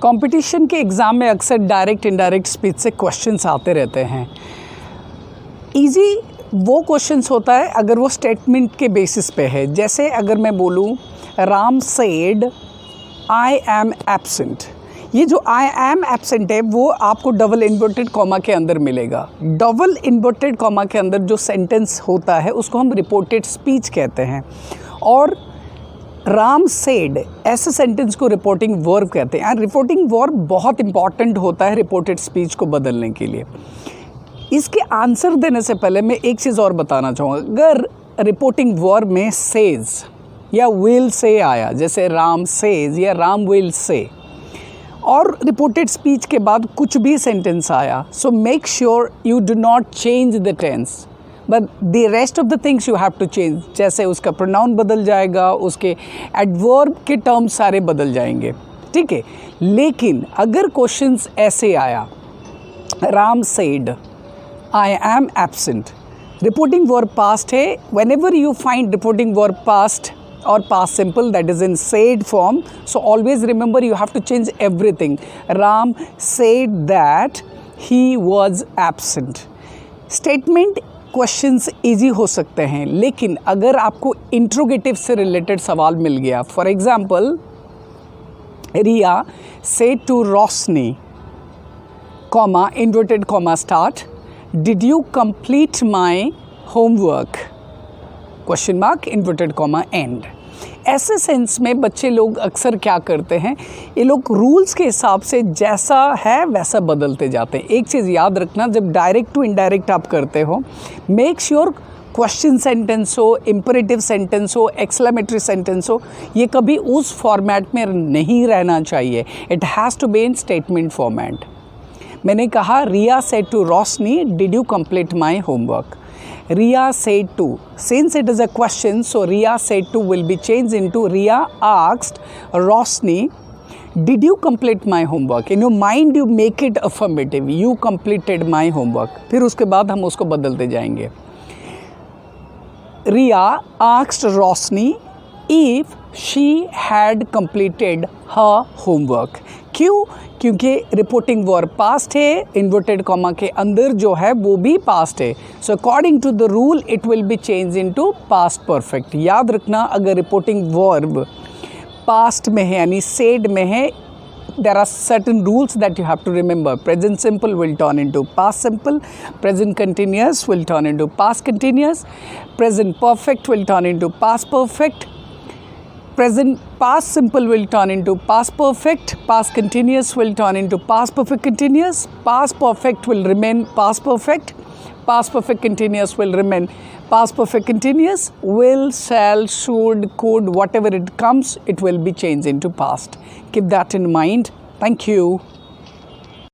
Competition के exam में अक्सर डायरेक्ट इनडायरेक्ट स्पीच से क्वेश्चंस आते रहते हैं। इजी वो क्वेश्चंस होता है अगर वो स्टेटमेंट के बेसिस पे है। जैसे अगर मैं बोलूँ Ram said I am absent, ये जो आई एम एब्सेंट है वो आपको डबल इन्वर्टेड कॉमा के अंदर मिलेगा। डबल इन्वर्टेड कॉमा के अंदर जो सेंटेंस होता है उसको हम रिपोर्टेड स्पीच कहते हैं, और राम सेड ऐसे सेंटेंस को रिपोर्टिंग वर्ब कहते हैं। रिपोर्टिंग वर्ब बहुत इंपॉर्टेंट होता है रिपोर्टेड स्पीच को बदलने के लिए। इसके आंसर देने से पहले मैं एक चीज़ और बताना चाहूँगा। अगर रिपोर्टिंग वर्ब में सेज या विल से आया, जैसे राम सेज या राम विल से, और रिपोर्टेड स्पीच के बाद कुछ भी सेंटेंस आया, so make sure you do not change the tense, but the rest of the things you have to change. जैसे उसका प्रोनाउन बदल जाएगा, उसके एडवर्ब के टर्म्स सारे बदल जाएंगे, ठीक है। लेकिन अगर क्वेश्चंस ऐसे आया Ram said I am absent, reporting verb past है। Whenever you find reporting verb past or past simple that is in said form, so always remember you have to change everything. Ram said that he was absent. Statement questions easy हो सकते हैं, लेकिन अगर आपको interrogative से related सवाल मिल गया, for example Riya said to Rosni, comma inverted comma start, did you complete my homework? Question mark inverted comma and. ऐसे सेंस में बच्चे लोग अक्सर क्या करते हैं, ये लोग रूल्स के हिसाब से जैसा है वैसा बदलते जाते हैं। एक चीज़ याद रखना, जब डायरेक्ट टू इनडायरेक्ट आप करते हो, मेक श्योर क्वेश्चन सेंटेंस हो, इम्परेटिव सेंटेंस हो, एक्सक्लेमेटरी सेंटेंस हो, ये कभी उस फॉर्मेट में नहीं रहना चाहिए। It has to be in statement format. मैंने कहा Riya said to Roshni did you complete my homework. Riya said to, since it is a question, so Riya said to will be changed into Riya asked Rosni, did you complete my homework? In your mind you make it affirmative, you completed my homework. फिर उसके बाद हम उसको बदलते जाएंगे। Riya asked Rosni if she had completed her homework. क्यों? क्योंकि reporting verb past है, इन्वर्टेड कॉमा के अंदर जो है वो भी पास्ट है, so according to the rule it will be change into past perfect. याद रखना, अगर रिपोर्टिंग वर्ब पास्ट में है यानी सेड में है, there are certain rules that you have to remember. Present simple will turn into past simple, present continuous will turn into past continuous, present perfect will turn into past perfect, present past simple will turn into past perfect, past continuous will turn into past perfect continuous, past perfect will remain past perfect, past perfect continuous will remain past perfect continuous, will, shall, should, could, whatever it comes, it will be changed into past. Keep that in mind. Thank you.